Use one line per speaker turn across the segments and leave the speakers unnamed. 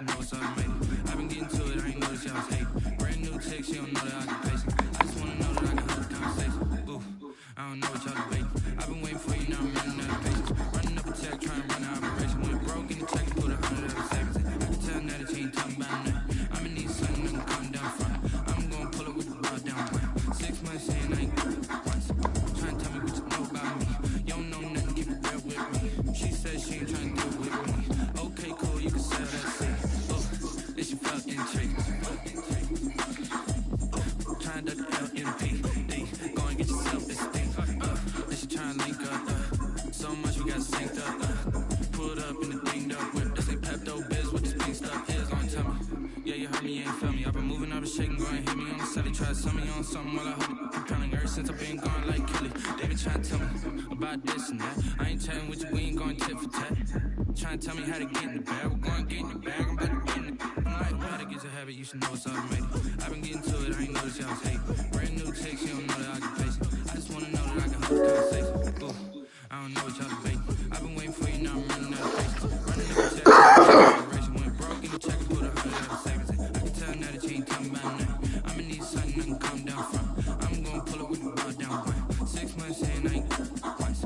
know it's automated. I've been getting to it, I ain't noticed y'all was hating. Brand new chick, she don't know that I can pace it. I just wanna know that I can hold the conversation. Ooh, I don't know what y'all debating. I've been waiting for you, now I'm running out of patience. Running up a check, trying to run an operation. When it broke in the check and put 100 out of savings. I can tell now that you ain't talking about nothing. I'ma need something, I'm coming down front. I'm gonna pull up with the bar down front. 6 months in, I ain't once. Trying to tell me what you know about me. You don't know nothing, keep it real with me. She said she ain't trying to deal with me. Okay, cool, you can sell that shit. This your fucking trick. Trying to duck the LMPD. Go and get yourself this thing. This you trying to link up. So much we got synced up. Pulled up in the dinged up whip. This ain't Pepto Biz, what this pink stuff is. Gonna tell me. Yeah, you heard me, you ain't feel me. I've been moving up and shaking, go and hit me on the celly. Try to sell me on something while I hope it compelling. Ever since I've been gone like Kelly. They been trying to tell me about this and that. I ain't chatting with you, we ain't going tit for tat. Trying to tell me how to get in the bag. We're going to get in the bag, I'm about to get in the bag. I'm like, how to get your habit, you should know it's automated. I've been getting to it, I ain't noticed y'all was hating. Brand new chick, she don't know that I can pace it. I just wanna know that I can hold the conversation. Ooh, I don't know what y'all debating. I've been waiting for you, now I'm running out of patience. Running up a check, operation went broke in the check and put 100 out of savings. I can tell now that you ain't talking about nothing. I'ma need something, I can come down front. I'm gonna pull up with the bar down one. 6 months in, I ain't once.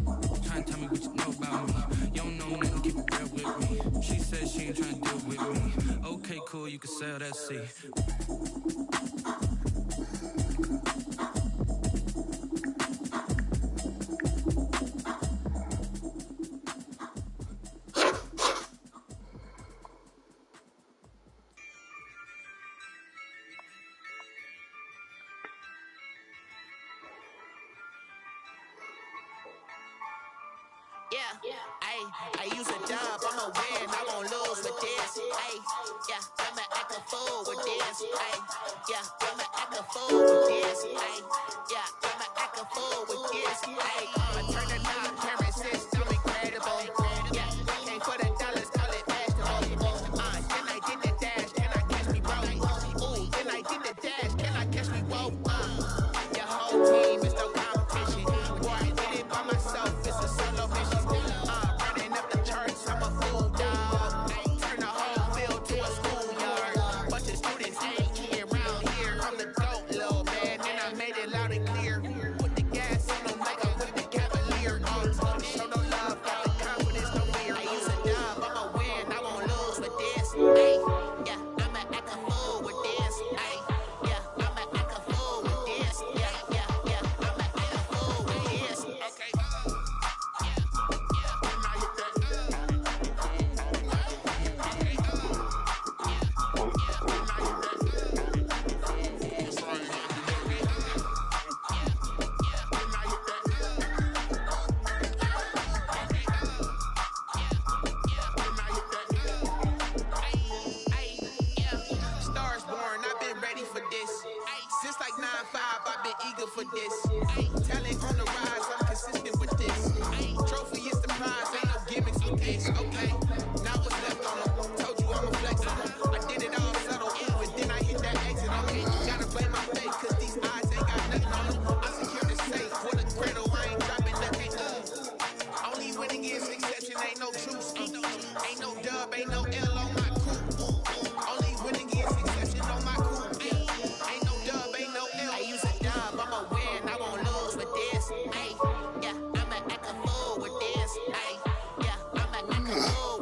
Trying to tell me what you know about me. You don't know nothing, keep it real with me. She said she ain't trying to deal with me. Okay, cool, you can sell that seed.
I use a dub, I'ma win, I won't lose with this. I'ma act a fool with this. I'ma act a fool with this. I'ma act a fool with this. I turn the knob, camera system incredible. Can't put $1, call it vegetable. Then I did the dash, can I catch me broke? Ooh, then I did the dash, can I catch me woke? Your whole team is no competition. Boy, I did it by myself, it's a solo mission. Running up the charts, I'm a fool dog. Turn the whole field to a schoolyard. Bunch of students ain't here around here. I'm the GOAT, little man, and I made it loud and clear. Put the gas on them like I'm with the Cavalier. Show no love, got the confidence, no fear. I use a dub, I'ma win, I won't lose with this. I'ma act a fool with this. I'ma act a fool with this. I'ma act a fool with this. Okay. Stars born, I've been ready for this. Since like 9-5, I've been eager for this. Talent on the rise, I'm consistent with this. Trophy is the prize, ain't no gimmicks with this. Okay, now what's left on them? Told you I'm a flex on them. I did it all subtle, but then I hit that exit on me. Gotta blame my face, cause these eyes ain't got nothing on them. I secure the safe with a cradle, I ain't dropping nothing. Only winning is exception, ain't no truce. Ain't no dub, ain't no L on my crew. Only winning is exception on my crew. Ain't no dub, ain't no L. I use a dub, I'ma win, I won't lose with this. I'ma act a fool with this. I'ma act a fool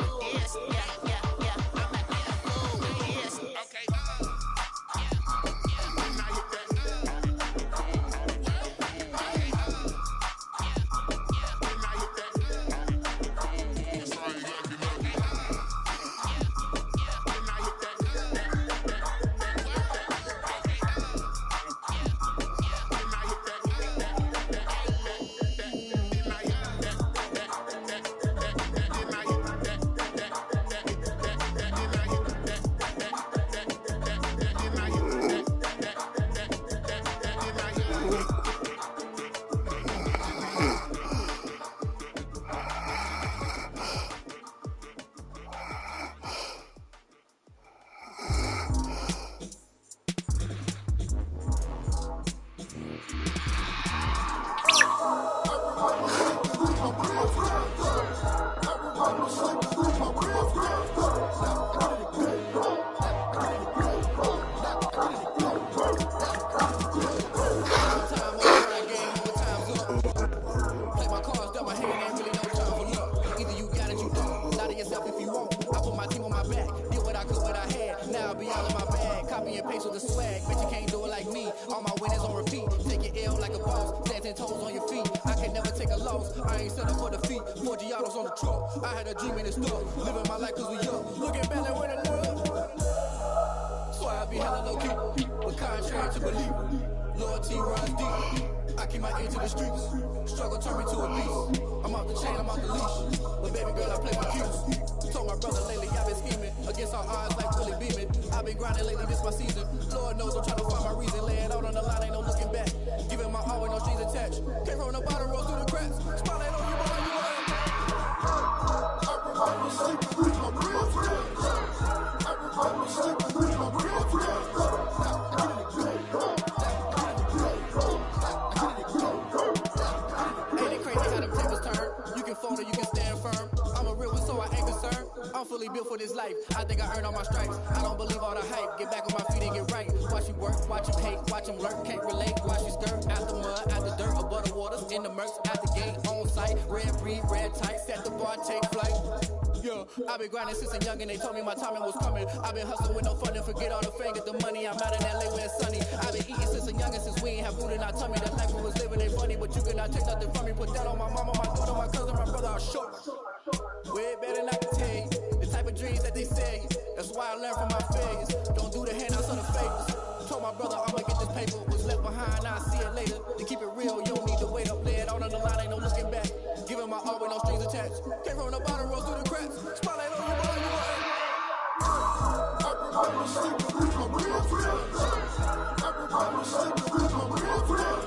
be all in my bag. Copy and paste with the swag. Bet you can't do it like me. All my winners on repeat. Take your L like a boss. Stand 10 toes on your feet. I can never take a loss. I ain't set up for defeat. 4 Giottos on the truck. I had a dream and it's stuck. Living my life cause we up. Looking back like when I love. So I be hella low key. But contrary to belief. Loyalty runs deep. I keep my ear to the streets. Struggle turn me to a beast. I'm off the chain, I'm off the leash. But baby girl, I play my cues. Told my brother lately I've been scheming. Against all odds like Willie Beeman. I've been grinding lately, this my season. Lord knows I'm trying to find my reason. Lay it out on the line, ain't no looking back. Giving my all with no strings attached. Came from the bottom, roll through the cracks. Spotlight on you, boy, you are. I remember sleeping with my real friends. I remember sleeping with my real friends. You can stand firm. I'm a real one, so I ain't concerned. I'm fully built for this life. I think I earned all my stripes. I don't believe all the hype. Get back on my feet and get right. Watch you work, watch him hate, watch him lurk. Can't relate, watch you skirt. Out the mud, out the dirt, above the waters, in the murks, at the gate, on site. Red breed, red tight, set the bar, take flight. Yeah, I've been grinding since a young and they told me my timing was coming. I've been hustling with no funding, forget all the fame, get the money. I'm out in LA where it's sunny. I've been eating since a young and since we ain't have food in our tummy. The life we was living ain't funny, but you cannot take nothing from me. Put that on my mama, my daughter, my cousin, my brother, I'll show. Way better than I can tell you. The type of dreams that they say. That's why I learned from my failures. Don't do the handouts or the favors. Told my brother I'ma get this paper. Was left behind, I'll see it later. To keep it real, you don't need to wait up. Lay it out on the line, ain't no looking back. Giving my all with no strings attached. Came from the bottom, roll through the cracks. Spotlight on you, boy, you are. I remember sleeping with my real friends. I remember sleeping with my real friends.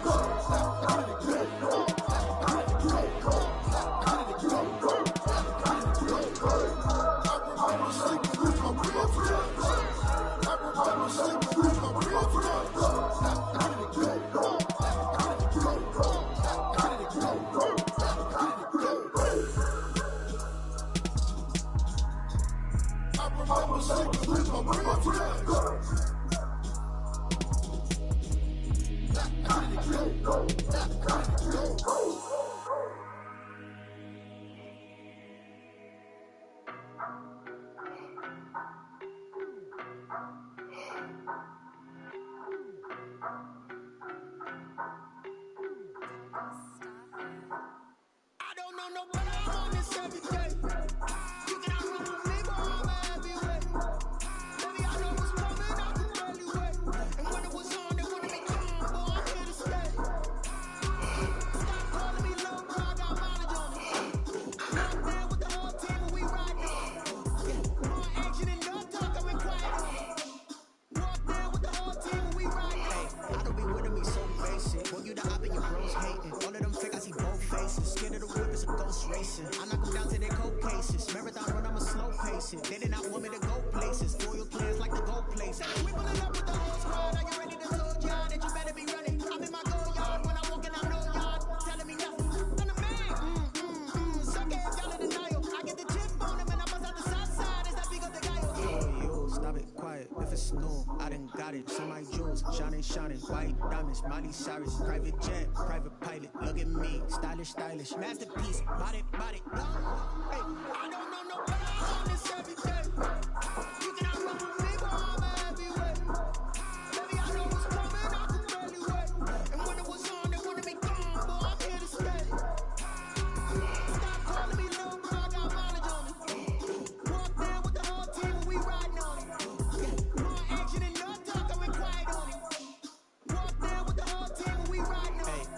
Cyrus, private jet, private pilot, look at me, stylish, masterpiece, body, hey, I don't know nobody on this every day, you cannot run with me, but I'm everywhere, baby, I know what's coming, I can barely wait, and when it was on, they wanted me gone, boy, I'm here to stay, stop calling me little bro, I got mileage on me, walk there with the whole team, and we riding on it, more action and no talk, I went quiet on it.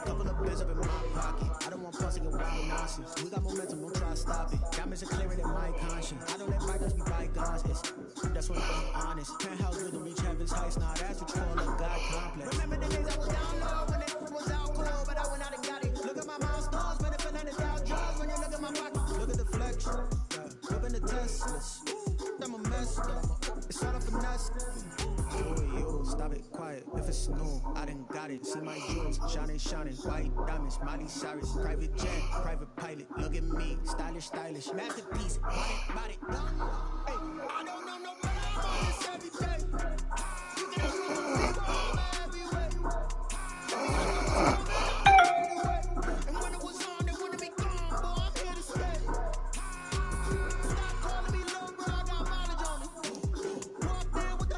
Couple of bills up in my pocket. I don't want fussing and wild nonsense. We got momentum, don't try to stop it. Diamonds are clearer than my conscience. I don't let bygones be bygones. That's when I'm honest. Penthouse with reach heaven's heights. Now that's what you call a God complex. Remember the days I was down low when it was out cold, but I went out and got it. Look at my milestones, better for $100,000 when you look at my pocket. Look at the flex, whipping the Teslas. I'm a mess, it's all a finesse. Yo, stop it, quiet. If it's new, I done got it. See my jewels, shining, white diamonds, Miley Cyrus, private jet, private pilot. Look at me, stylish, masterpiece, body. Hey, I don't know nobody on this every day. You can run with me, but I'm everywhere. And when it was on, they wanted me gone, boy, I'm here to stay. Stop calling me little bro, I got mileage on me. Walk there with the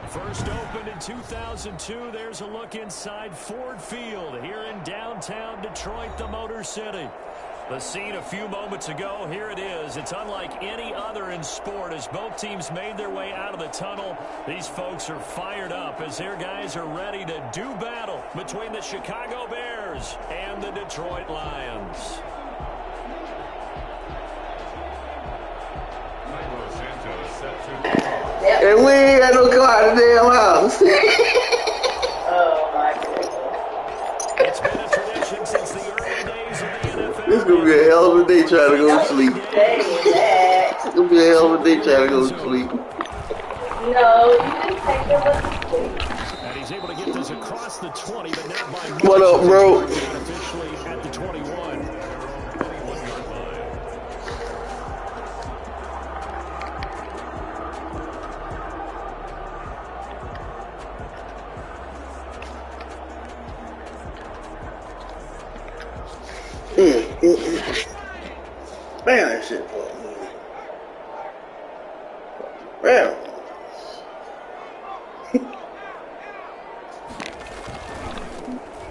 First opened in 2002, there's a look inside Ford Field here in downtown Detroit, the Motor City. The scene a few moments ago, here it is. It's unlike any other in sport as both teams made their way out of the tunnel. These folks are fired up as their guys are ready to do battle between the Chicago Bears and the Detroit Lions.
And we ain't got no car in the damn house.
Oh my goodness.
It's been a tradition since the early days of the NFL.
This gonna be a hell of a day trying to go to sleep. It's gonna be a hell of a day trying to go to sleep.
No, you didn't take them to sleep.
And he's able to get this across the 20, but not by much.
What up, bro?
Officially at the 21.
Man, that shit. Man.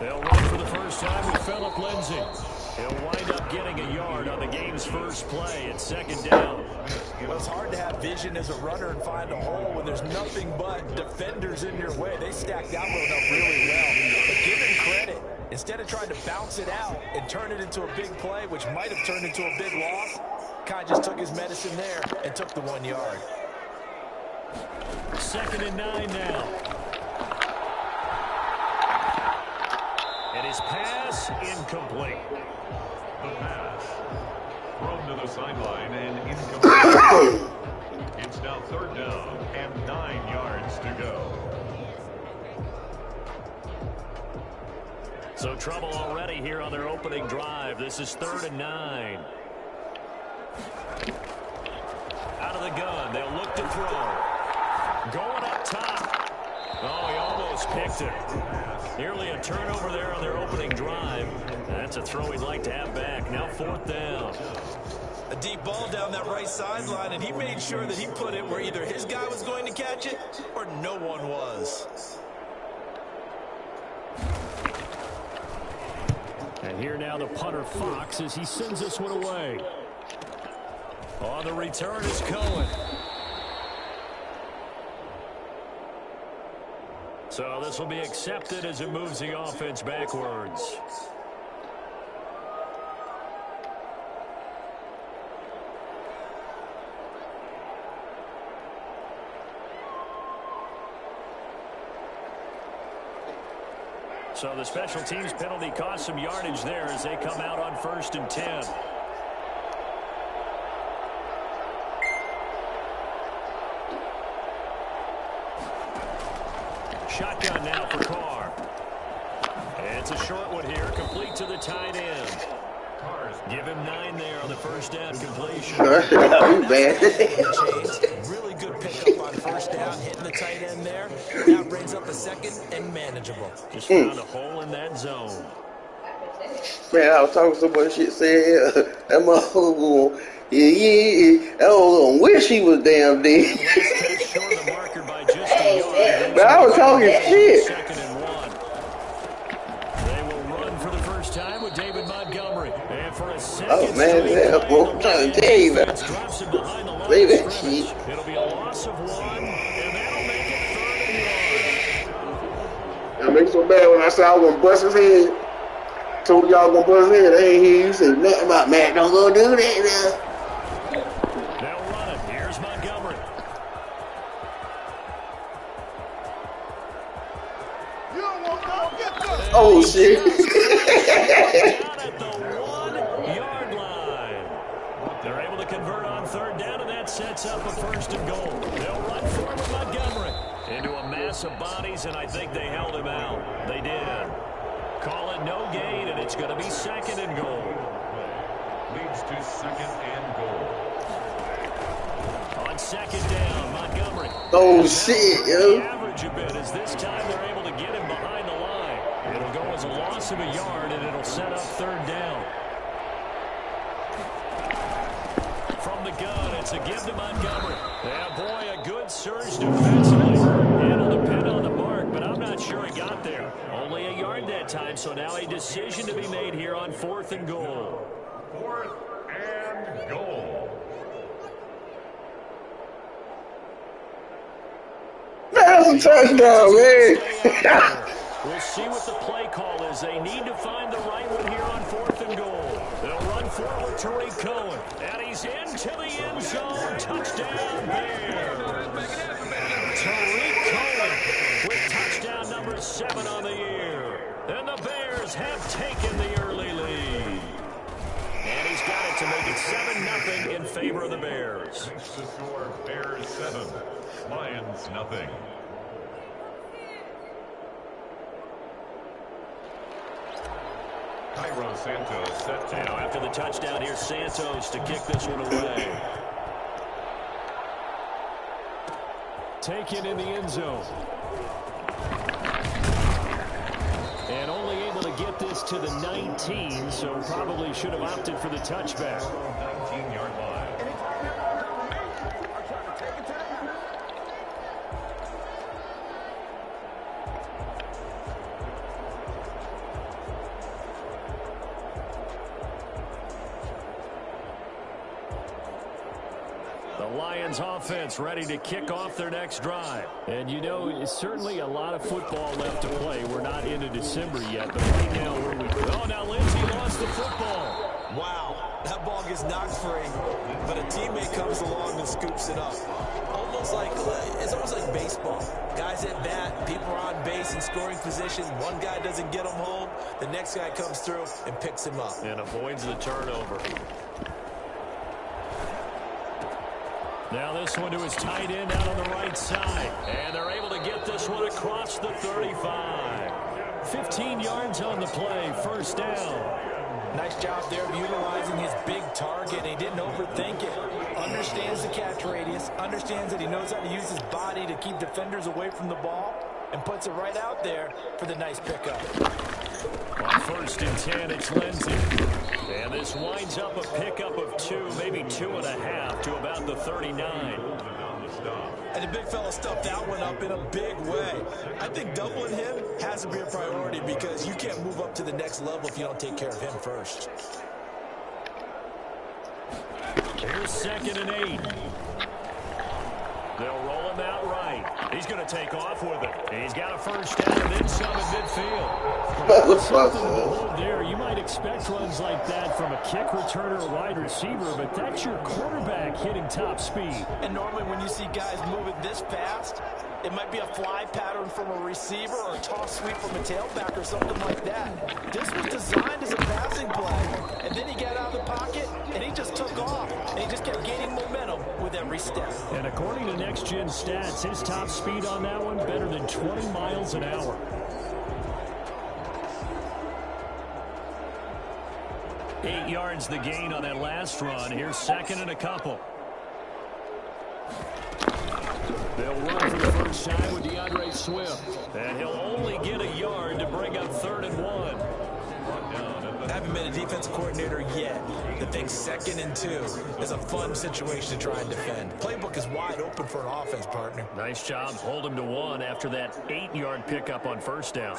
They'll run for the first time with Phillip Lindsay. He'll wind up getting a yard on the game's first play at second down.
Well, it's hard to have vision as a runner and find a hole when there's nothing but defenders in your way. They stacked that one up really well. But give him credit. Instead of trying to bounce it out and turn it into a big play, which might have turned into a big loss, Kai just took his medicine there and took the 1 yard.
2nd and 9 now. And his pass incomplete.
The pass thrown to the sideline and incomplete. It's now 3rd down and 9 yards to go.
So trouble already here on their opening drive. This is 3rd and 9. Out of the gun, they'll look to throw. Going up top. Oh, he almost picked it. Nearly a turnover there on their opening drive. That's a throw he'd like to have back. Now 4th down.
A deep ball down that right sideline, and he made sure that he put it where either his guy was going to catch it or no one was.
And here now the punter Fox as he sends this one away. On the return is Cohen. So this will be accepted as it moves the offense backwards. So the special teams penalty cost some yardage there as they come out on 1st and 10. Shotgun now for Carr. And it's a short one here, complete to the tight end. Give him 9 there on the first down completion.
Bad.
Really good pickup on first down, hitting the tight end there. Now brings up a 2nd and manageable.
Just found a hole in that zone.
Man, I was talking so much shit saying that motherfucker I don't wish he was damn dead. But I was talking shit.
2nd and 1. They will run for the first time with David Montgomery. And for a second,
Oh man, I'm trying to tell you that. Play that shit.
It'll be a loss of 1, and that'll make it 3rd and 1.
It makes so bad when I said I was gonna bust his head. Told y'all gonna bust his head. I ain't hear you say nothing about Matt. Don't go do that now.
They'll run it. Here's Montgomery.
Oh shit.
Down at the 1-yard line. They're able to convert on 3rd down, and that sets up a 1st and goal. They'll run for it with Montgomery into a mass of bodies, and I think they held him out. They did. Call it no gain, and it's going to be second and goal.
Leads to second and goal.
On second down, Montgomery.
Oh, shit, yo.
The average a bit as this time they're able to get him behind the line. It'll go as a loss of a yard, and it'll set up third down. From the gun, it's a give to Montgomery. Yeah, boy, a good surge defensively. It'll depend on the mark, but I'm not sure he got there. Only a yard that time, so now a decision to be made here on 4th and goal.
4th and goal.
That's a touchdown, man.
We'll see what the play call is. They need to find the right one here on 4th and goal. They'll run forward to Tariq Cohen. And he's into the end zone. Touchdown, Bears. Tariq Cohen with touchdown number 7 on the year. And the Bears have taken the early lead. And he's got it to make it 7-0 in favor of the Bears.
Makes the score Bears 7, Lions nothing. Cairo Santos set to.
Now after the touchdown, here's Santos to kick this one away. Taken in the end zone. And only able to get this to the 19, so probably should have opted for the touchback.
19-yard line.
Lions offense ready to kick off their next drive. And you know, it's certainly a lot of football left to play. We're not into December yet, but right now where we go. Oh, now Lindsey lost the football.
Wow, that ball gets knocked free, but a teammate comes along and scoops it up. It's almost like baseball. Guys at bat, people are on base in scoring position. One guy doesn't get him home. The next guy comes through and picks him up.
And avoids the turnover. Now this one to his tight end out on the right side. And they're able to get this one across the 35. 15 yards on the play, first down.
Nice job there of utilizing his big target. He didn't overthink it. Understands the catch radius. Understands that he knows how to use his body to keep defenders away from the ball. And puts it right out there for the nice pickup.
On 1st and 10, it's Lindsey. And this winds up a pickup of 2, maybe 2.5 to about the 39.
And the big fella stuffed that one up in a big way. I think doubling him has to be a priority because you can't move up to the next level if you don't take care of him first.
Here's 2nd and 8. They'll roll him out right. He's going to take off with it. He's got a first down and then some at midfield. Something to behold there. You might expect runs like that from a kick returner or wide receiver, but that's your quarterback hitting top speed.
And normally when you see guys moving this fast, it might be a fly pattern from a receiver or a toss sweep from a tailback or something like that. This was designed as a passing play. And then he got out of the pocket, and he just took off. And he just kept gaining momentum with every step.
And according to Next Gen Stats, his top speed on that one better than 20 miles an hour. Eight yards the gain on that last run. Here's 2nd and a couple. They'll run for the first time with DeAndre Swift. And he'll only get a yard to bring up 3rd and 1.
I haven't been a defensive coordinator yet that thinks 2nd and 2 is a fun situation to try and defend. Playbook is wide open for an offense, partner.
Nice job. Hold him to 1 after that 8-yard pickup on first down.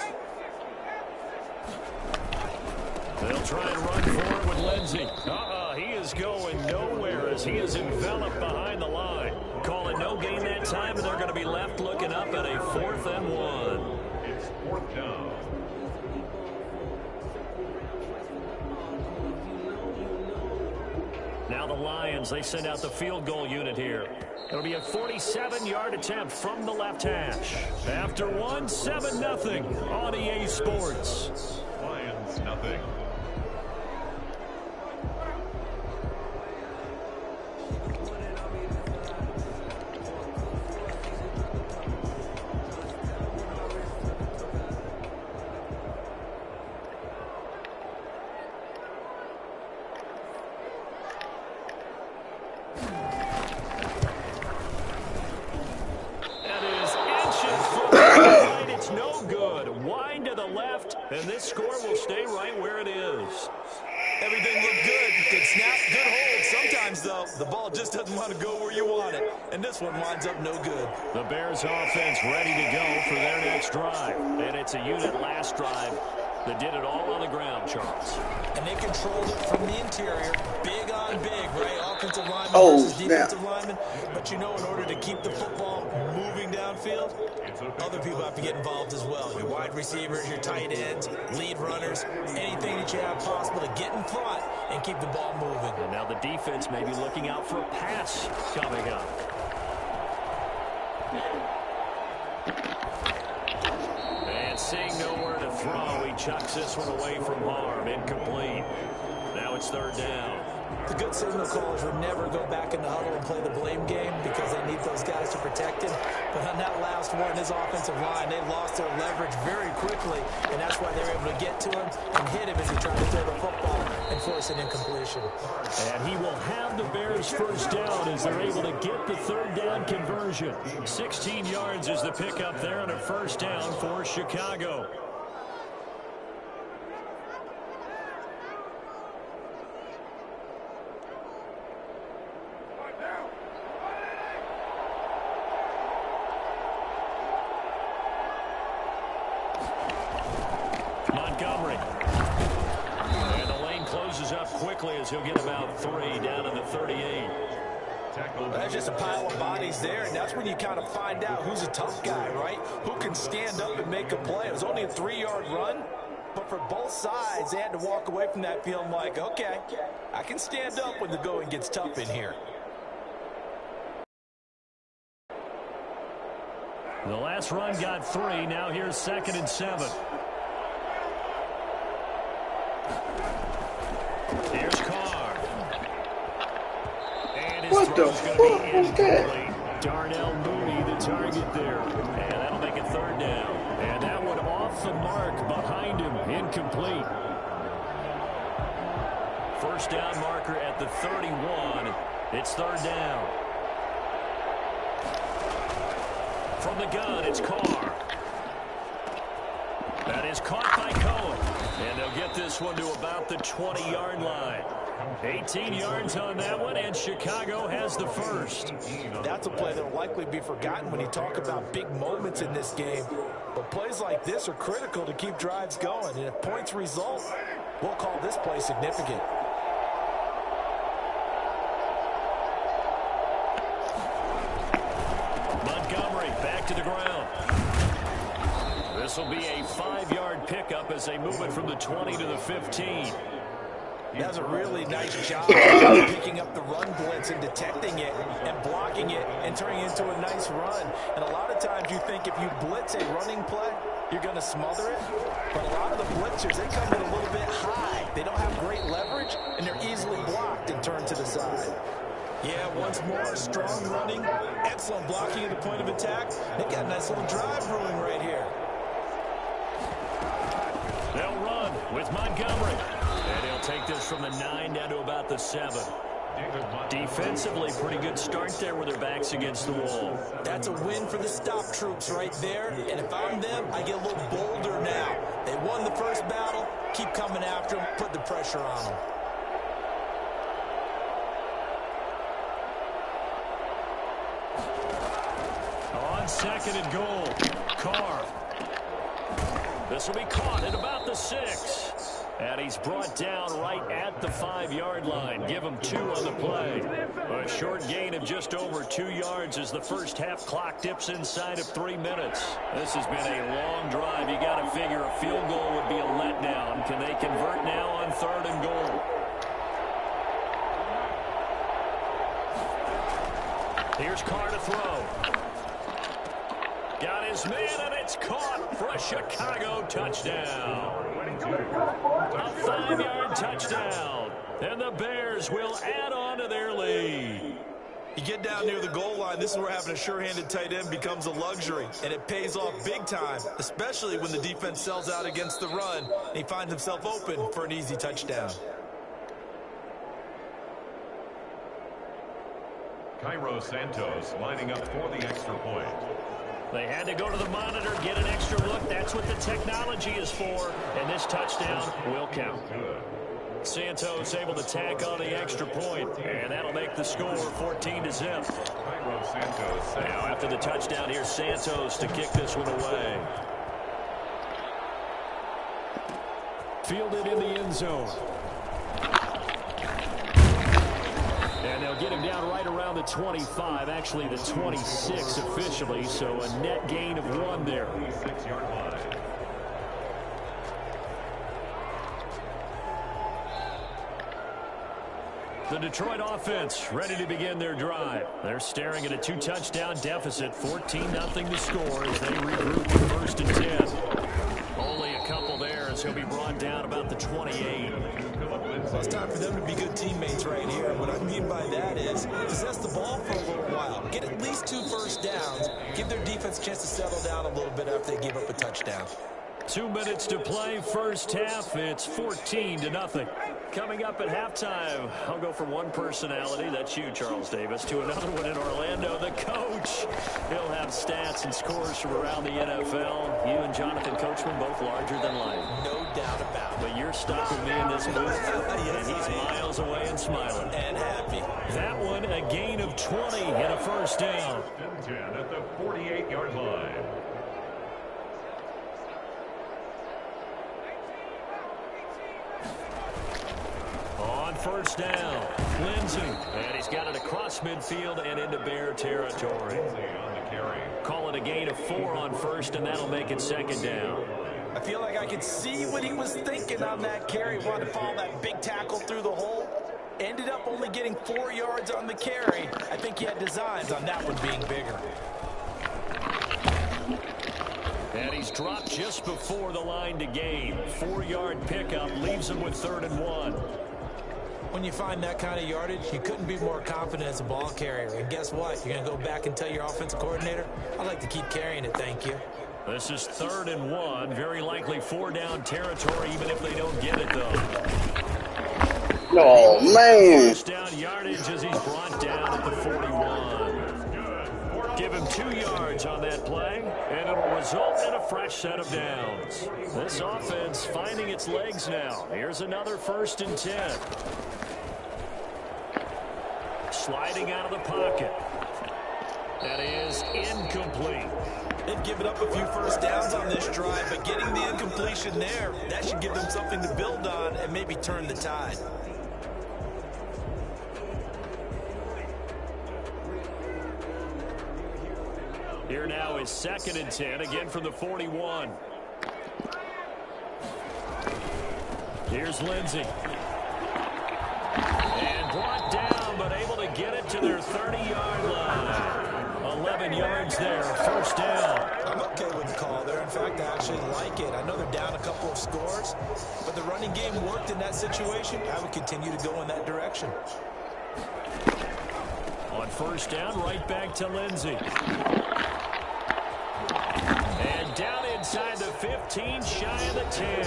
They'll try and run forward with Lindsey. He is going nowhere as he is enveloped behind the line. Call it no gain that time, and they're going to be left looking up at a 4th and 1.
It's 4th down.
Now the Lions, they send out the field goal unit here. It'll be a 47-yard attempt from the left hash. After one, 7-0 on EA Sports.
Lions nothing.
left, and this score will stay right where it is.
Everything looked good. Good snap, good hold. Sometimes, though, the ball just doesn't want to go where you want it. And this one winds up no good.
The Bears offense ready to go for their next drive. And it's a unit last drive that did it all on the ground, Charles.
And they controlled it from the interior. Big on big, right? Offensive lineman versus defensive lineman. But you know, in order to keep the football moving downfield, other people have to get involved as well. Your wide receivers, your tight ends, lead runners, anything that you have possible to get in front and keep the ball moving.
And now the defense may be looking out for a pass coming up. And seeing nowhere to throw, he chucks this one away from harm. Incomplete. Now it's third down.
The good signal callers would never go back in the huddle and play the blame game because they need those guys to protect him. But on that last one, his offensive line, they lost their leverage very quickly, and that's why they were able to get to him and hit him as he tried to throw the football and force an incompletion.
And he will have the Bears first down as they're able to get the third down conversion. 16 yards is the pickup there and a first down for Chicago. Quickly as he'll get about 3 down to the 38.
That's just a pile of bodies there, and that's when you kind of find out who's a tough guy, right? Who can stand up and make a play. It was only a 3-yard run, but for both sides, they had to walk away from that feeling like, okay, I can stand up when the going gets tough in here.
The last run got 3. Now here's 2nd and 7. Here's Carr. And his
what the fuck was that?
Darnell Mooney, the target there. And that'll make it third down. And that one off the mark behind him. Incomplete. First down marker at the 31. It's third down. From the gun, it's Carr. That is caught by Cohen. And they'll get this one to about the 20-yard line. 18 yards on that one, and Chicago has the first.
That's a play that will likely be forgotten when you talk about big moments in this game. But plays like this are critical to keep drives going. And if points result, we'll call this play significant.
Montgomery back to the ground. This will be a 5-yard pickup as they move it from the 20 to the 15.
He does a really nice job of picking up the run blitz and detecting it and blocking it and turning it into a nice run. And a lot of times you think if you blitz a running play, you're going to smother it. But a lot of the blitzers, they come in a little bit high. They don't have great leverage, and they're easily blocked and turned to the side. Yeah, once more, strong running, excellent blocking at the point of attack. They got a nice little drive brewing right here.
They'll run with Montgomery. And he'll take this from the 9 down to about the 7. Defensively, pretty good start there with their backs against the wall.
That's a win for the stop troops right there. And if I'm them, I get a little bolder now. They won the first battle. Keep coming after them. Put the pressure on them.
On 2nd and goal, Carr. This will be caught at about the 6. And he's brought down right at the 5-yard line. Give him 2 on the play. A short gain of just over 2 yards as the first half clock dips inside of 3 minutes. This has been a long drive. You got to figure a field goal would be a letdown. Can they convert now on 3rd and goal? Here's Carr to throw. Got his man, and it's caught for a Chicago touchdown. A 5-yard touchdown. And the Bears will add on to their lead.
You get down near the goal line, this is where having a sure-handed tight end becomes a luxury. And it pays off big time, especially when the defense sells out against the run. And he finds himself open for an easy touchdown.
Cairo Santos lining up for the extra point.
They had to go to the monitor, get an extra look. That's what the technology is for. And this touchdown will count. Santos able to tack on the extra point, and that'll make the score 14-0. Now after the touchdown, here's Santos to kick this one away. Fielded in the end zone. And they'll get him down right around the 25, actually the 26 officially, so a net gain of 1 there.
26-yard line.
The Detroit offense ready to begin their drive. They're staring at a 2-touchdown deficit, 14-0 to score as they regroup to 1st and 10. Only a couple there as he'll be brought down about the 28.
Well, it's time for them to be good teammates right here. What I mean by that is possess the ball for a little while. Get at least 2 first downs. Give their defense a chance to settle down a little bit after they give up a touchdown.
2 minutes to play, first half. It's 14-0. Coming up at halftime, I'll go from one personality, that's you, Charles Davis, to another one in Orlando, the coach. He'll have stats and scores from around the NFL. You and Jonathan Coachman, both larger than life.
No doubt about it.
But you're stuck with me in this booth,
Yes,
and he's miles away and smiling.
And happy.
That one, a gain of 20 and a first down.
10 at the 48-yard line.
On first down, Lindsey. And he's got it across midfield and into Bear territory.
On the carry.
Call it a gain of 4 on first, and that'll make it second down.
I feel like I could see what he was thinking on that carry. Wanted to follow that big tackle through the hole. Ended up only getting 4 yards on the carry. I think he had designs on that one being bigger.
And he's dropped just before the line to gain. 4-yard pickup leaves him with 3rd and 1.
When you find that kind of yardage, you couldn't be more confident as a ball carrier. And guess what? You're going to go back and tell your offensive coordinator, I'd like to keep carrying it, thank you.
This is 3rd and 1. Very likely 4-down territory, even if they don't get it, though.
Oh, man.
First down yardage as he's brought down at the 41. Give him 2 yards on that play, and it'll result in a fresh set of downs. This offense finding its legs now. Here's another 1st and 10. Sliding out of the pocket. That is incomplete.
They've given up a few first downs on this drive, but getting the incompletion there, that should give them something to build on and maybe turn the tide.
Here now is 2nd and 10, again from the 41. Here's Lindsey. And brought down, but able to get it to their 30-yard line. 11 yards there, first down.
I'm okay with the call there. In fact, I actually like it. I know they're down a couple of scores, but the running game worked in that situation. I would continue to go in that direction.
On first down, right back to Lindsey. And down inside the 15, shy of the 10.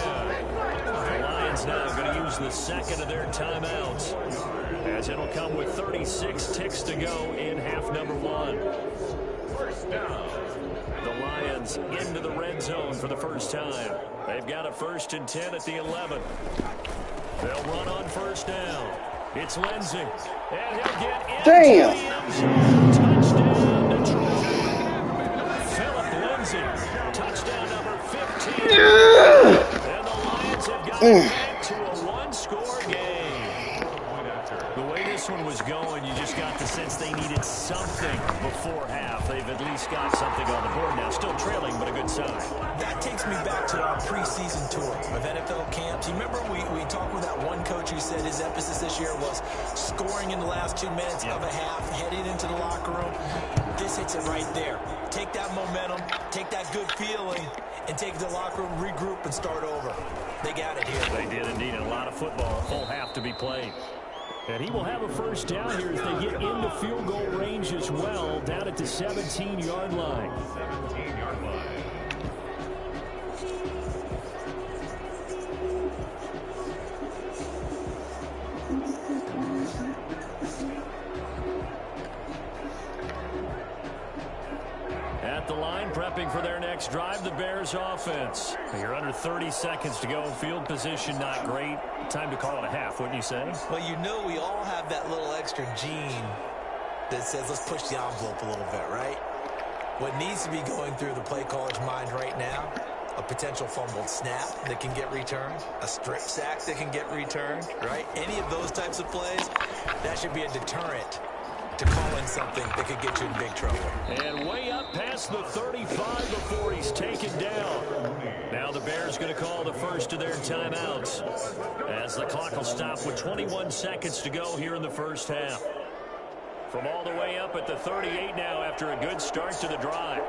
The Lions now going to use the 2nd of their timeouts, as it'll come with 36 ticks to go in half number 1.
First down.
The Lions into the red zone for the first time. They've got a 1st and 10 at the 11. They'll run on first down. It's Lindsey. And he'll get into the end zone. Touchdown, Detroit. Philip Lindsey. Touchdown number 15. And the Lions have got back to a 1-score game. The way this one was going, you just got the sense they needed something before half. They've at least got something on the board now. Still trailing, but a good sign.
That takes me back to our preseason tour of NFL camps. You remember we talked with that one coach who said his emphasis this year was scoring in the last 2 minutes of a half, heading into the locker room. This hits it right there. Take that momentum, take that good feeling, and take the locker room, regroup, and start over. They got it here.
They did indeed. A lot of football, a full half to be played. And he will have a first down here as they get into field goal range as well, down at the 17-yard line.
17-yard line.
at the line, prepping for their next drive, the Bears offense. You're under 30 seconds to go. Field position not great. Time to call it a half, wouldn't you say?
Well, you know we all have that little extra gene that says let's push the envelope a little bit, right? What needs to be going through the play caller's mind right now, a potential fumbled snap that can get returned, a strip sack that can get returned, right? Any of those types of plays, that should be a deterrent to calling something that could get you in big trouble.
And way up past the 35 before he's taken down. Now the Bears going to call the first of their timeouts as the clock will stop with 21 seconds to go here in the first half. From all the way up at the 38 now after a good start to the drive.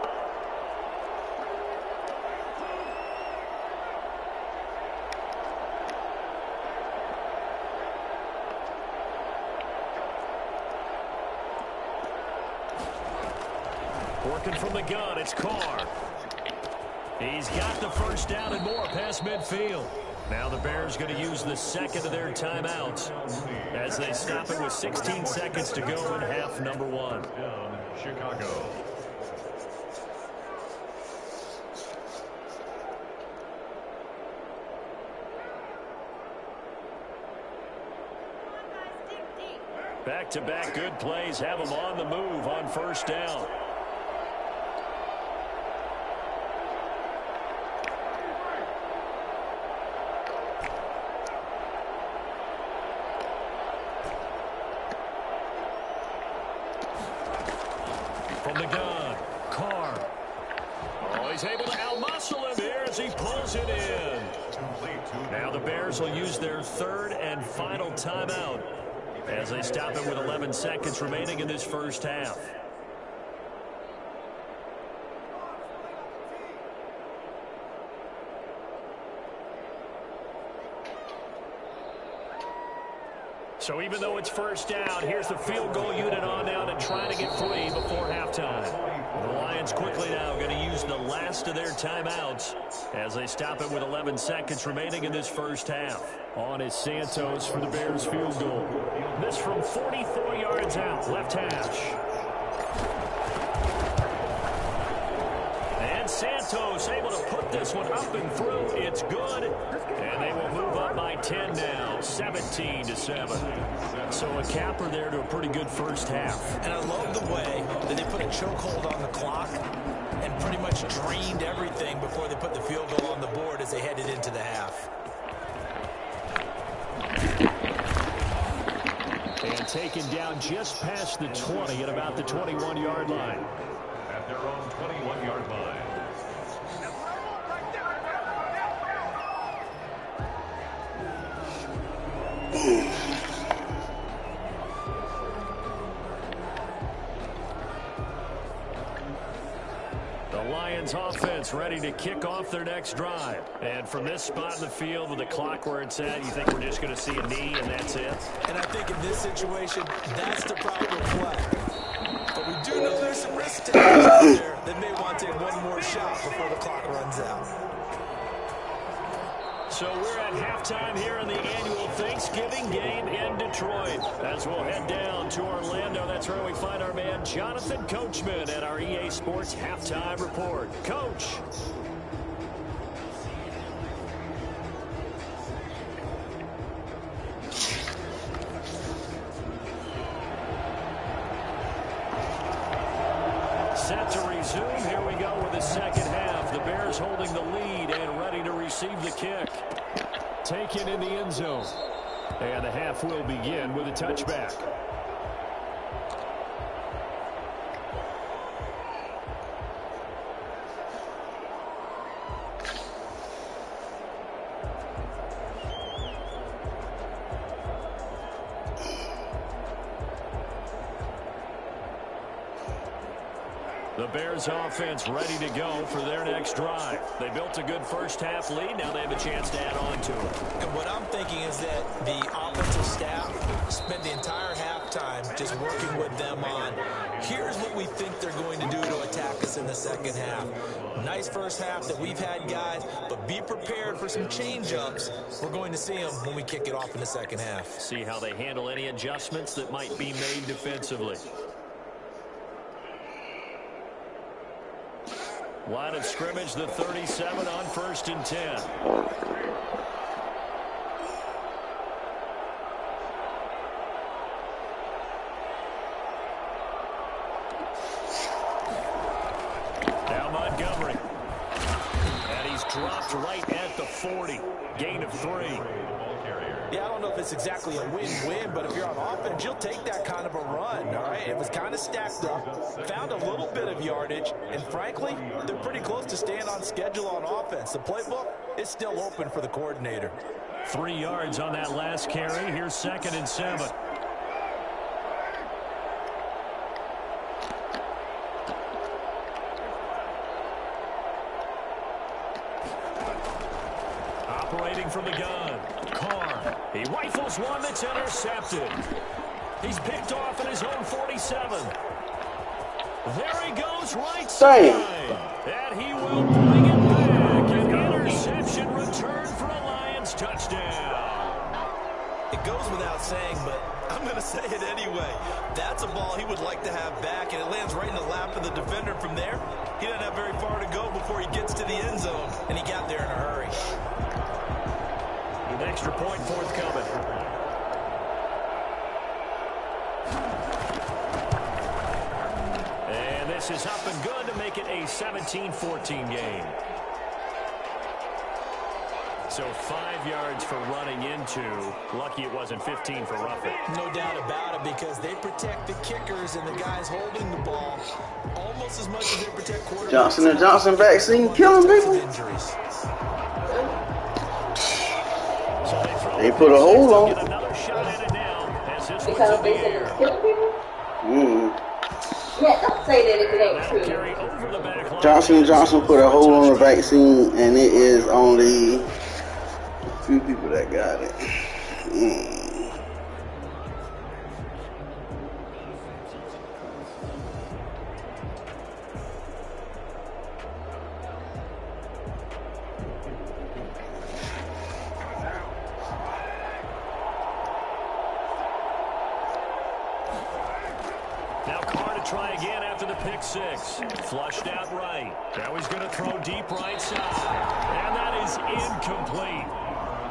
Working from the gun, it's Carr. He's got the first down and more past midfield. Now the Bears going to use the second of their timeouts as they stop it with 16 seconds to go in half number one.
Down, Chicago.
Back-to-back good plays have them on the move on first down. From the gun, Carr. Oh, he's able to outmuscle him here as he pulls it in. Now the Bears will use their third and final timeout as they stop it with 11 seconds remaining in this first half. So even though it's first down, here's the field goal unit on down and trying to get free before halftime. The Lions quickly now going to use the last of their timeouts as they stop it with 11 seconds remaining in this first half. On is Santos for the Bears field goal. This from 44 yards out, left hash. And Santos able to put this one up and through. It's good. And they will move up by 10 now, 17-7. So a capper there to a pretty good first half.
And I love the way that they put a chokehold on the clock and pretty much drained everything before they put the field goal on the board as they headed into the half.
And taken down just past the 20 at about the 21-yard line.
At their own 21-yard line.
The Lions offense ready to kick off their next drive. And from this spot in the field with the clock where it's at, you think we're just going to see a knee and that's it?
And I think in this situation, that's the proper play. But we do know there's some risk takers out there that may want to take one more shot before the clock runs out.
So we're at halftime here in the annual Thanksgiving game in Detroit. As we'll head down to Orlando, that's where we find our man Jonathan Coachman at our EA Sports Halftime Report. Coach. Set to resume. Here we go with the second half. The Bears holding the lead and ready to receive the kick. Taken in the end zone. And the half will begin with a touchback. The Bears offense ready to go for their next drive. They built a good first half lead. Now they have a chance to add on to it.
And what I'm thinking is that the offensive staff spent the entire halftime just working with them on, here's what we think they're going to do to attack us in the second half. Nice first half that we've had, guys, but be prepared for some change-ups. We're going to see them when we kick it off in the second half.
See how they handle any adjustments that might be made defensively. Line of scrimmage, the 37 on 1st and 10. Now Montgomery. And he's dropped right at the 40. Gain of 3.
Yeah, I don't know if it's exactly a win-win, but if you're on offense, you'll take that kind of a run, all right? It was kind of stacked up, found a little bit of yardage, and frankly, they're pretty close to staying on schedule on offense. The playbook is still open for the coordinator.
3 yards on that last carry. Here's 2nd and 7. Operating from the gun. Carr. He rifles one that's intercepted. He's picked off at his own 47. There he goes, right side. And he will bring it back. An interception return for a Lions touchdown.
It goes without saying, but I'm going to say it anyway. That's a ball he would like to have back, and it lands right in the lap of the defender. From there, he doesn't have very far to go before he gets to the end zone, and he got there in a hurry.
An extra point forthcoming. And this is up and good to make it a 17-14 game. So 5 yards for running into. Lucky it wasn't 15 for roughing.
No doubt about it, because they protect the kickers and the guys holding the ball almost as much as they protect quarterbacks.
Johnson & Johnson vaccine killing people. They put a hold on.
Another shot at it now as this one's
Because
in
they
the
said
air.
it's killing people? Yeah, don't say that if it ain't true.
Carry over the back line.
Johnson & Johnson put a hold on the vaccine, and it is only a few people that got it.
Now Carr to try again after the pick six. Flushed out right. Now he's going to throw deep right side. And that is incomplete.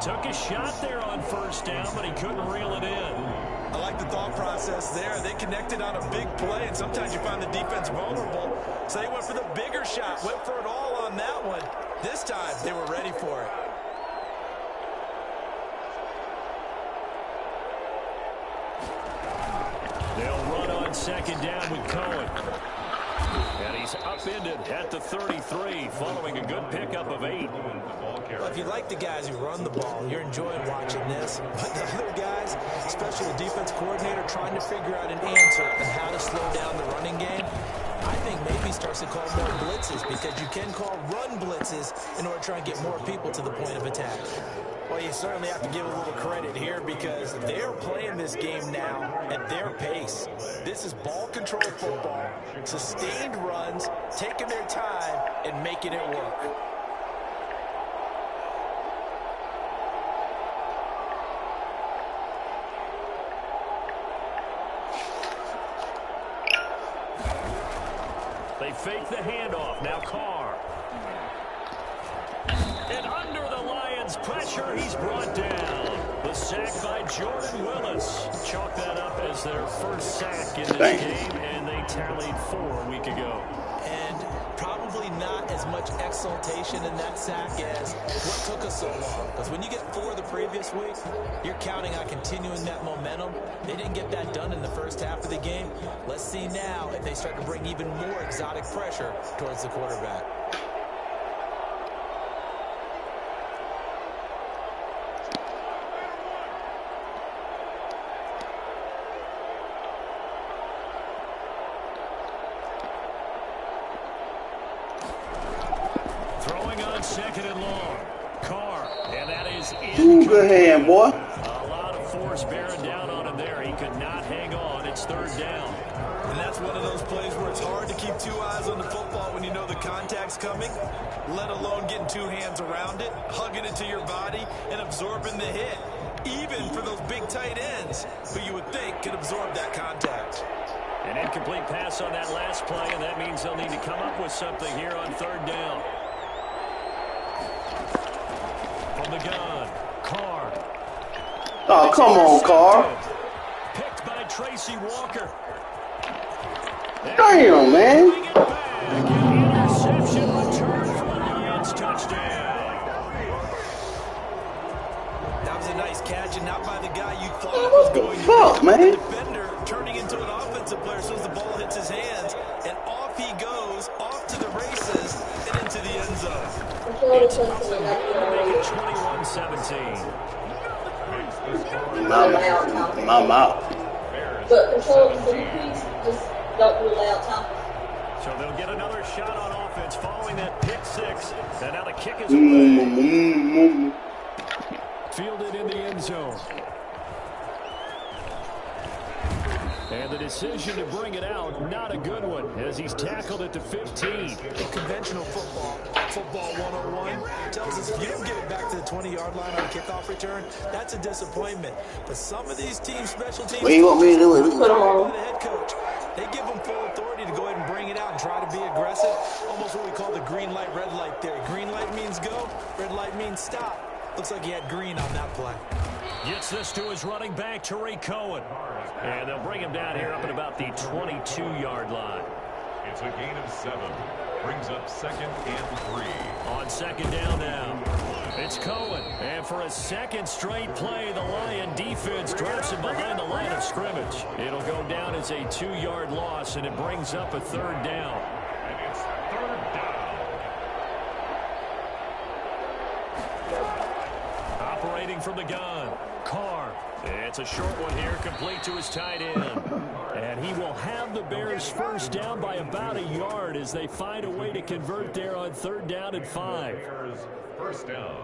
Took a shot there on first down, but he couldn't reel it in.
I like the thought process there. They connected on a big play, and sometimes you find the defense vulnerable. So they went for the bigger shot, went for it all on that one. This time, they were ready for it.
They'll run on second down with Cohen. And he's upended at the 33 following a good pickup of 8.
Well, if you like the guys who run the ball, you're enjoying watching this. But the other guys, especially the defense coordinator, trying to figure out an answer on how to slow down the running game, I think maybe starts to call more blitzes, because you can call run blitzes in order to try and get more people to the point of attack. Well, you certainly have to give a little credit here, because they're playing this game now at their pace. This is ball control football, sustained runs, taking their time and making it work.
They fake the handoff. Now Carr. And under the Lions' pressure, he's brought down. The sack by Jordan Willis. Chalk that up as their first sack in this game, and they tallied 4 a week ago.
And probably not as much exultation in that sack as what took us so long. Because when you get 4 the previous week, you're counting on continuing that momentum. They didn't get that done in the first half of the game. Let's see now if they start to bring even more exotic pressure towards the quarterback.
Second and long. Carr, and that is
Ooh, good hand, boy.
A lot of force bearing down on him there. He could not hang on. It's third down.
And that's one of those plays where it's hard to keep 2 eyes on the football when you know the contact's coming, let alone getting 2 hands around it, hugging it to your body, and absorbing the hit. Even for those big tight ends who you would think could absorb that contact.
An incomplete pass on that last play, and that means they'll need to come up with something here on third down. From the gun, Carr.
Oh, come on, Carr.
Picked by Tracy Walker.
Damn, man.
Interception return for a Lions touchdown.
That was a nice catch, and not by the guy you thought
Man,
was
what the
going to
fuck,
be
man?
the defender, turning into an offensive player as soon as the ball hits his hands, and off he goes, off to the races, and into the end zone.
It's up and good to make it 21-17.
My mouth.
But control the piece, just don't do loud talking.
So they'll get another shot on offense following that pick six. And now the kick is away. Fielded in the end zone. And the decision to bring it out, not a good one, as he's tackled at the 15.
Conventional football 101 tells us if you don't get it back to the 20-yard line on a kickoff return, that's a disappointment. But some of these teams, special teams,
What do you want me to do?
by the head coach, they give them full authority to go ahead and bring it out and try to be aggressive. Almost what we call the green light, red light theory. Green light means go, red light means stop. Looks like he had green on that play.
Gets this to his running back, Tariq Cohen. And they'll bring him down here up at about the 22-yard line.
It's a gain of 7. Brings up 2nd and 3.
On second down now. It's Cohen. And for a second straight play, the Lion defense drops him behind the line of scrimmage. It'll go down as a 2-yard loss, and it brings up a third down.
And it's 3rd down.
Operating from the gun, Carr. It's a short one here, complete to his tight end. And he will have the Bears first down by about a yard as they find a way to convert there on 3rd down and 5.
Bears first down.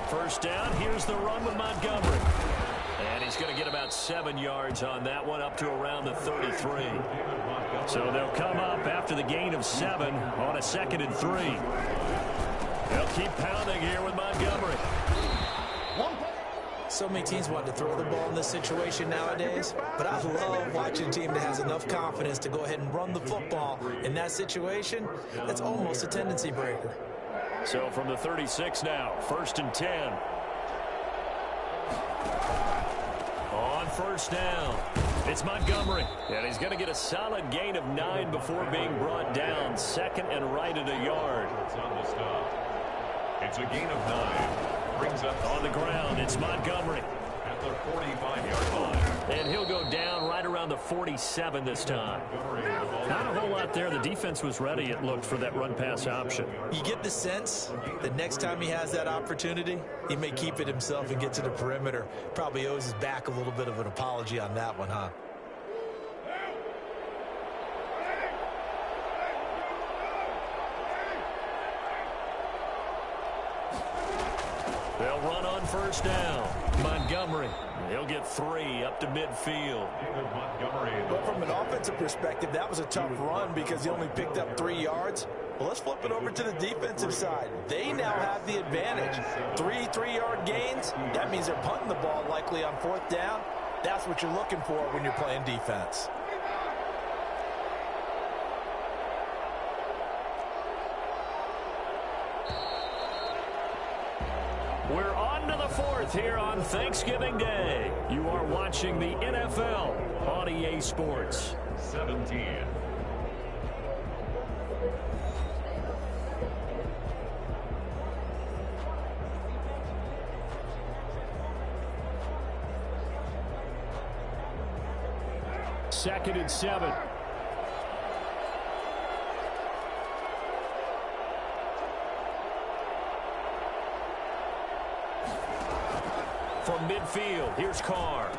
First down, here's the run with Montgomery. And he's going to get about 7 yards on that one, up to around the 33. So they'll come up after the gain of 7 on a 2nd and 3. They'll keep pounding here with Montgomery.
So many teams want to throw the ball in this situation nowadays, but I love watching a team that has enough confidence to go ahead and run the football. In that situation, that's almost a tendency breaker.
So from the 36 now, 1st and 10. On first down, it's Montgomery. And he's going to get a solid gain of 9 before being brought down. 2nd and right at a yard.
It's on the stop. It's a gain of 9. Brings up
on the ground, it's Montgomery.
At the 45-yard line.
And he'll go down right around the 47 this time. Not a whole lot there. The defense was ready, it looked, for that run-pass option.
You get the sense that next time he has that opportunity, he may keep it himself and get to the perimeter. Probably owes his back a little bit of an apology on that one, huh?
They'll run on first down. Montgomery, he'll get 3 up to midfield.
But from an offensive perspective, that was a tough run because he only picked up 3 yards. Well, let's flip it over to the defensive side. They now have the advantage. 3 3-yard gains. That means they're punting the ball likely on 4th down. That's what you're looking for when you're playing defense.
We're on to the 4th here on Thanksgiving Day. You are watching the NFL on EA Sports.
17.
Second and 7. From midfield, here's Carr.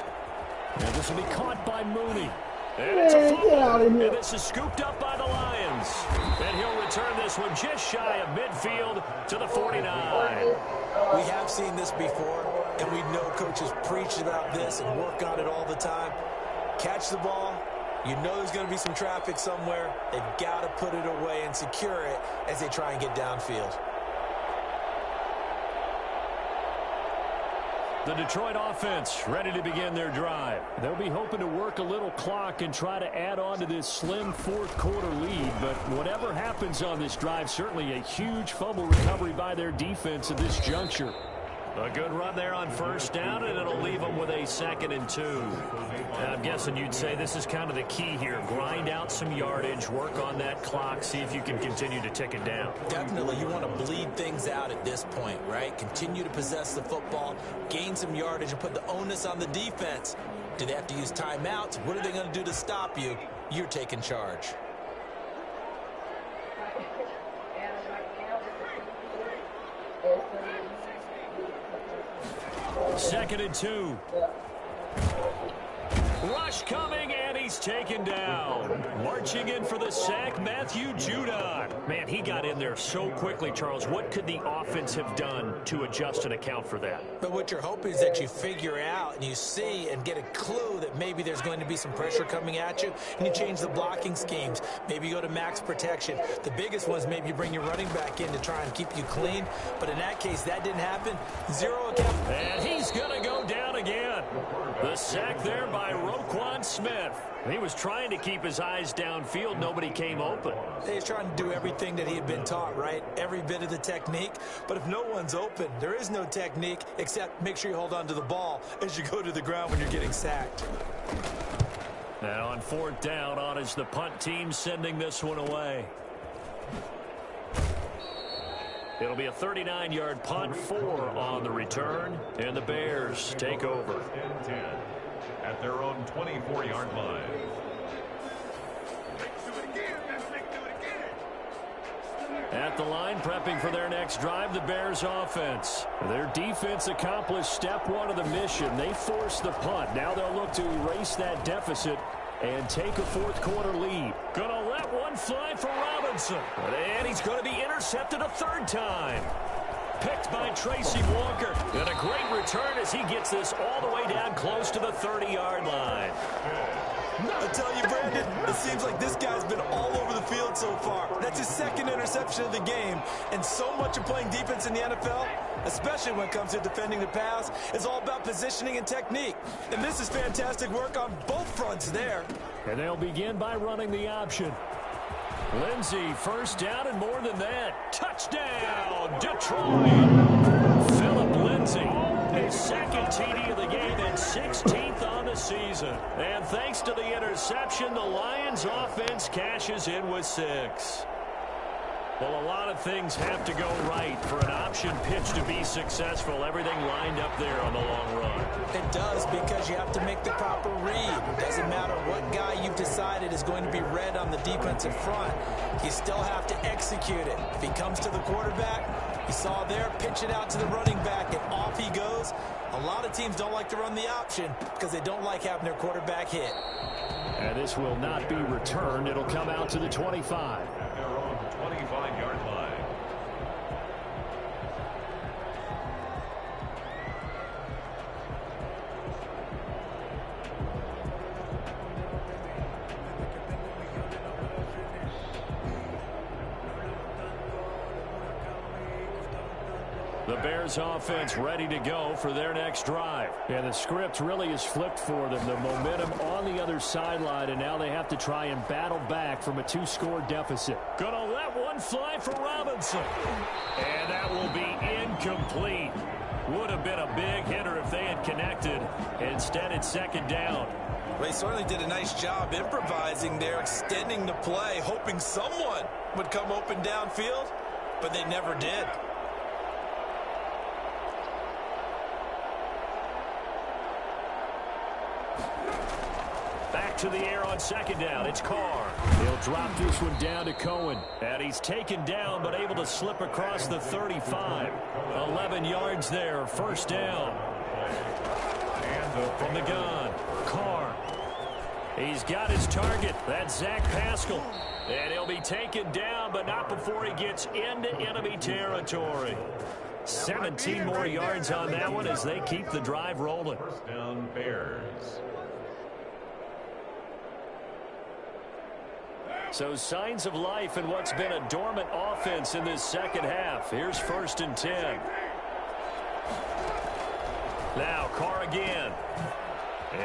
And this will be caught by Mooney. And it's a fumble. And this is scooped up by the Lions. And he'll return this one just shy of midfield to the 49.
We have seen this before, and we know coaches preach about this and work on it all the time. Catch the ball. You know there's going to be some traffic somewhere. They've got to put it away and secure it as they try and get downfield.
The Detroit offense ready to begin their drive. They'll be hoping to work a little clock and try to add on to this slim fourth-quarter lead. But whatever happens on this drive, certainly a huge fumble recovery by their defense at this juncture. A good run there on first down, and it'll leave them with a 2nd and 2. And I'm guessing you'd say this is kind of the key here. Grind out some yardage, work on that clock, see if you can continue to tick it down.
Definitely, you want to bleed things out at this point, right? Continue to possess the football, gain some yardage, and put the onus on the defense. Do they have to use timeouts? What are they going to do to stop you? You're taking charge.
Second and 2. Rush coming, and he's taken down. Marching in for the sack, Matthew Judon. Man, he got in there so quickly, Charles. What could the offense have done to adjust and account for that?
But what you're hoping is that you figure out and you see and get a clue that maybe there's going to be some pressure coming at you, and you change the blocking schemes. Maybe you go to max protection. The biggest one is maybe you bring your running back in to try and keep you clean. But in that case, that didn't happen. 0 account.
And he's going to go down again. The sack there by Roquan Smith. He was trying to keep his eyes downfield. Nobody came open.
He's trying to do everything that he had been taught, right? Every bit of the technique. But if no one's open, there is no technique except make sure you hold on to the ball as you go to the ground when you're getting sacked.
Now on 4th down, on is the punt team sending this one away. It'll be a 39-yard punt, 4 on the return, and the Bears take over.
10 at their own 24-yard line.
At the line, prepping for their next drive, the Bears offense. Their defense accomplished step 1 of the mission. They forced the punt. Now they'll look to erase that deficit and take a fourth-quarter lead. Gonna let one fly for Robinson. And he's going to be intercepted a 3rd time. Picked by Tracy Walker. And a great return as he gets this all the way down close to the 30-yard line.
I tell you, Brandon, it seems like this guy's been all over the field so far. That's his 2nd interception of the game. And so much of playing defense in the NFL, especially when it comes to defending the pass, is all about positioning and technique. And this is fantastic work on both fronts there.
And they'll begin by running the option. Lindsey, first down and more than that. Touchdown, Detroit. Philip Lindsey, his 2nd TD of the game and 16th on the season. And thanks to the interception, the Lions offense cashes in with 6. Well, a lot of things have to go right for an option pitch to be successful. Everything lined up there on the long run.
It does, because you have to make the proper read. It doesn't matter what guy you've decided is going to be read on the defensive front. You still have to execute it. If he comes to the quarterback, you saw there, pitch it out to the running back, and off he goes. A lot of teams don't like to run the option because they don't like having their quarterback hit.
And this will not be returned. It'll come out to the 25.
At their own 25-yard line.
The Bears offense ready to go for their next drive. And the script really is flipped for them. The momentum on the other sideline, and now they have to try and battle back from a 2-score deficit. Gonna let one fly for Robinson. And that will be incomplete. Would have been a big hitter if they had connected. Instead, it's 2nd down.
Well, he certainly did a nice job improvising there, extending the play, hoping someone would come open downfield, but they never did.
Back to the air on 2nd down. It's Carr. He'll drop this one down to Cohen. And he's taken down but able to slip across the 35. 11 yards there. 1st down. From the gun, Carr. He's got his target. That's Zach Pascal. And he'll be taken down, but not before he gets into enemy territory. 17 more yards on that one as they keep the drive rolling.
1st down, Bears.
So signs of life in what's been a dormant offense in this 2nd half. Here's 1st and 10. Now Carr again.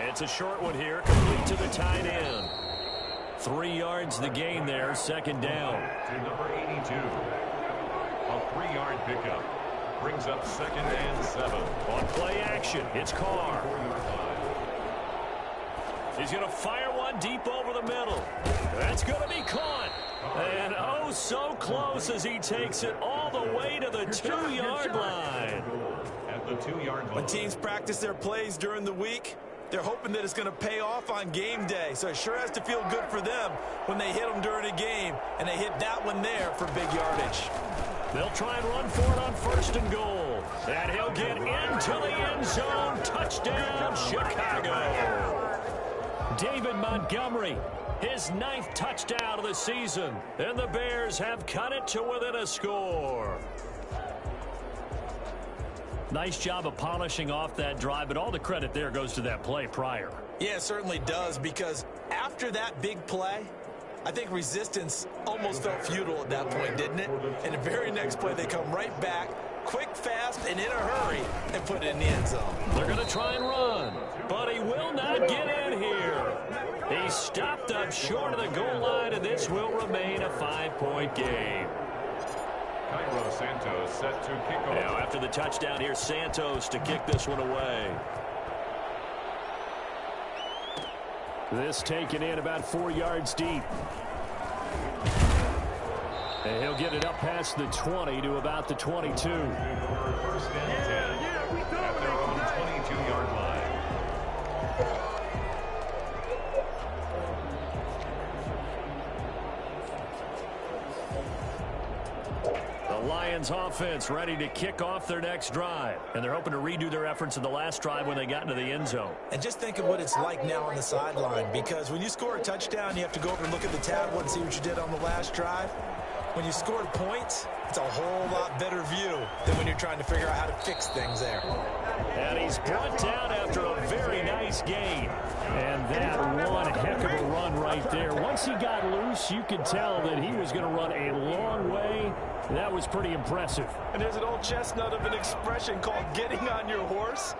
It's a short one here, complete to the tight end. 3 yards the gain there, second down.
To number 82. A 3-yard pickup. Brings up 2nd and 7.
On play action, it's Carr. He's going to fire one deep over the middle. That's going to be caught. And oh, so close as he takes it all the way to the 2-yard line.
At the 2-yard line.
When teams practice their plays during the week, they're hoping that it's going to pay off on game day. So it sure has to feel good for them when they hit them during a game, and they hit that one there for big yardage.
They'll try and run for it on 1st and goal. And he'll get into the end zone. Touchdown, Chicago. David Montgomery, his 9th touchdown of the season. And the Bears have cut it to within a score. Nice job of polishing off that drive, but all the credit there goes to that play prior.
Yeah, it certainly does, because after that big play, I think resistance almost felt futile at that point, didn't it? And the very next play, they come right back, quick, fast, and in a hurry, and put it in the end zone.
They're going to try and run, but he will not get in here. He stopped up short of the goal line, and this will remain a 5-point game.
Cairo Santos set to kick off.
Now after the touchdown, here's Santos to kick this one away. This taken in about 4 yards deep. And he'll get it up past the 20 to about the 22.
1st and 10 at their own 22-yard line.
The Lions offense ready to kick off their next drive. And they're hoping to redo their efforts in the last drive when they got into the end zone.
And just think of what it's like now on the sideline, because when you score a touchdown, you have to go over and look at the tablet and see what you did on the last drive. When you scored points, it's a whole lot better view than when you're trying to figure out how to fix things there.
And he's brought down after a very nice gain. And that one heck of a run right there. Once he got loose, you could tell that he was going to run a long way. That was pretty impressive.
And there's an old chestnut of an expression called getting on your horse.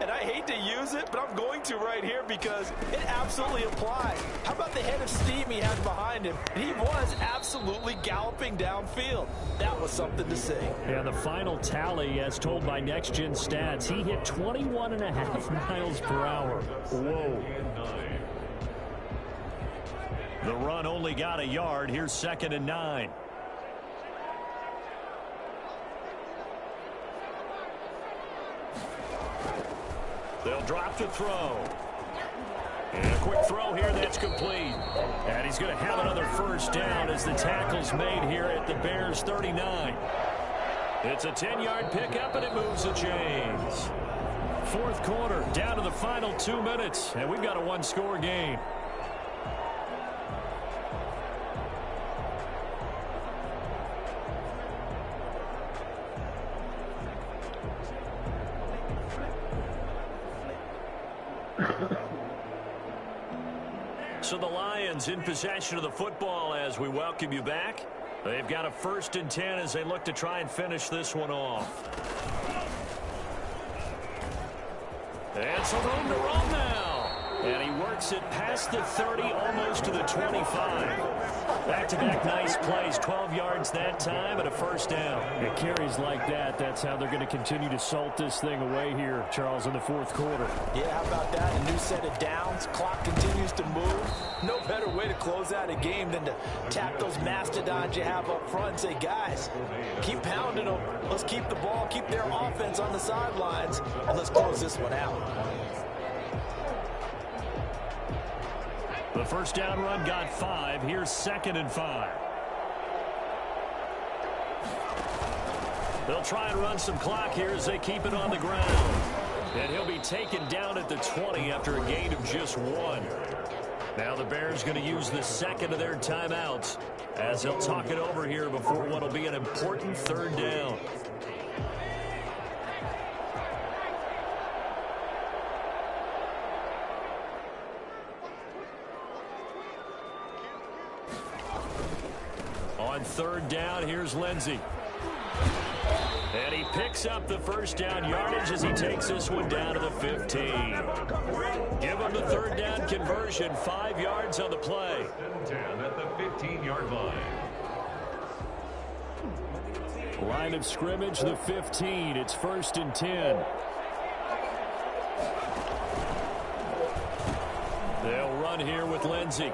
And I hate to use it, but I'm going to right here because it absolutely applies. How about the head of steam he had behind him? He was absolutely galloping downfield. That was something to see.
And the final tally, as told by Next Gen Stats, he hit 21.5 miles per hour. Whoa. The run only got a yard. Here's 2nd and 9. They'll drop to throw. And a quick throw here that's complete. And he's going to have another 1st down as the tackle's made here at the Bears 39. It's a 10-yard pickup, and it moves the chains. 4th quarter, down to the final 2 minutes, and we've got a 1-score game. So the Lions in possession of the football as we welcome you back. They've got a 1st and 10 as they look to try and finish this one off. And some room to run now. And he works it past the 30, almost to the 25. Back-to-back nice plays, 12 yards that time and a 1st down. It carries like that. That's how they're going to continue to salt this thing away here, Charles, in the 4th quarter.
Yeah, how about that? A new set of downs. Clock continues to move. No better way to close out a game than to tap those mastodons you have up front and say, guys, keep pounding them. Let's keep the ball, keep their offense on the sidelines, and let's close this one out.
The 1st down run got 5. Here's 2nd and 5. They'll try and run some clock here as they keep it on the ground. And he'll be taken down at the 20 after a gain of just 1. Now the Bears going to use the 2nd of their timeouts as they'll talk it over here before what will be an important 3rd down. On 3rd down, here's Lindsey. And he picks up the first down yardage as he takes this one down to the 15. Give him the third down conversion, 5 yards on the play.
10 at the 15-yard line.
Line of scrimmage, the 15. It's 1st and 10. They'll run here with Lindsey.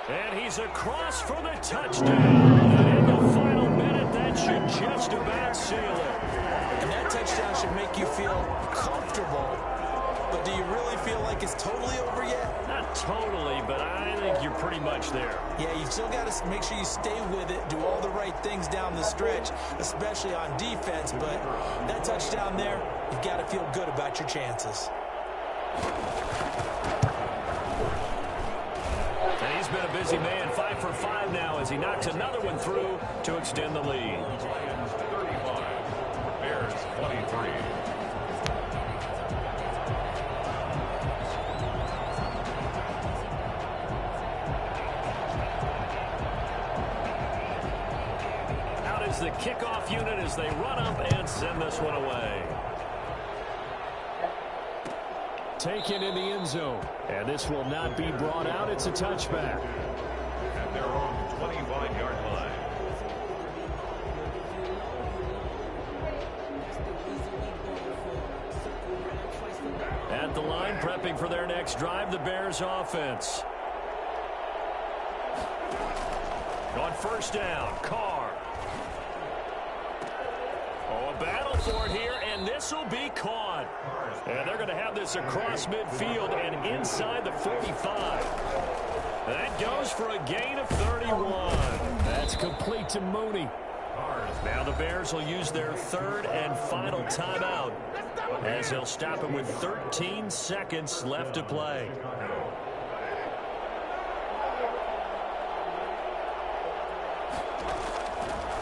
And he's across for the touchdown. And in the final minute, that should just about seal it.
And that touchdown should make you feel comfortable. But do you really feel like it's totally over yet?
Not totally, but I think you're pretty much there.
Yeah, you still got to make sure you stay with it, do all the right things down the stretch, especially on defense. But that touchdown there, you've got to feel good about your chances.
And he's been a busy man, 5 for 5 now as he knocks another one through to extend the lead.
Lions 35, Bears 23.
Out is the kickoff unit as they run up and send this one away. Taken in the end zone. And this will not be brought out. It's a touchback.
At their own 25-yard line.
At the line, prepping for their next drive, the Bears offense. On first down, Carr. Oh, a battle for it here, and this will be caught. And they're going to have this across midfield and inside the 45. That goes for a gain of 31. That's complete to Mooney. Now the Bears will use their third and final timeout as they'll stop it with 13 seconds left to play.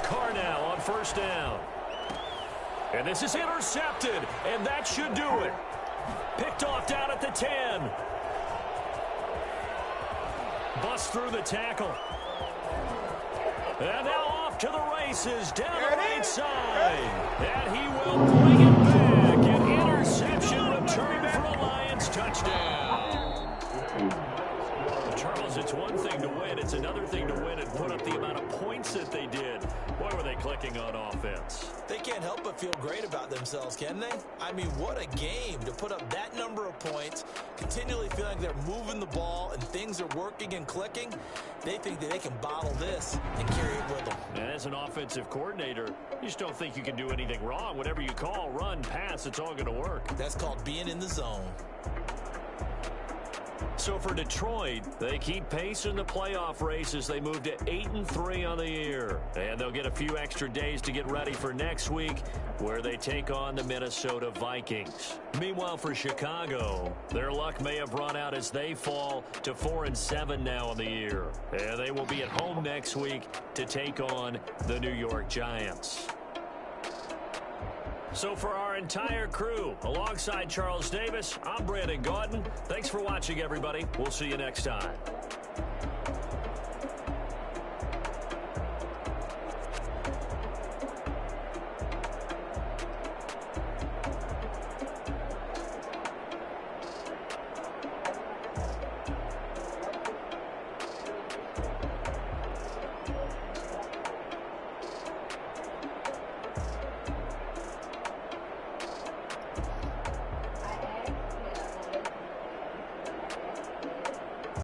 Carr now on first down. And this is intercepted, and that should do it. Picked off down at the 10. Bust through the tackle. And now off to the races, down the right side. And he will bring it back. An interception return for a Lions touchdown. Charles, it's one thing to win. It's another thing to win and put up the amount of points that they did. Boy, were they clicking on offense.
They can't help but feel great about themselves, can they? I mean, what a game to put up that number of points, continually feeling they're moving the ball and things are working and clicking. They think that they can bottle this and carry it with them.
And as an offensive coordinator, you just don't think you can do anything wrong. Whatever you call, run, pass, it's all going to work.
That's called being in the zone.
So for Detroit, they keep pace in the playoff race as they move to 8-3 on the year. And they'll get a few extra days to get ready for next week, where they take on the Minnesota Vikings. Meanwhile, for Chicago, their luck may have run out as they fall to 4-7 now on the year. And they will be at home next week to take on the New York Giants. So for our entire crew, alongside Charles Davis, I'm Brandon Gaudin. Thanks for watching, everybody. We'll see you next time.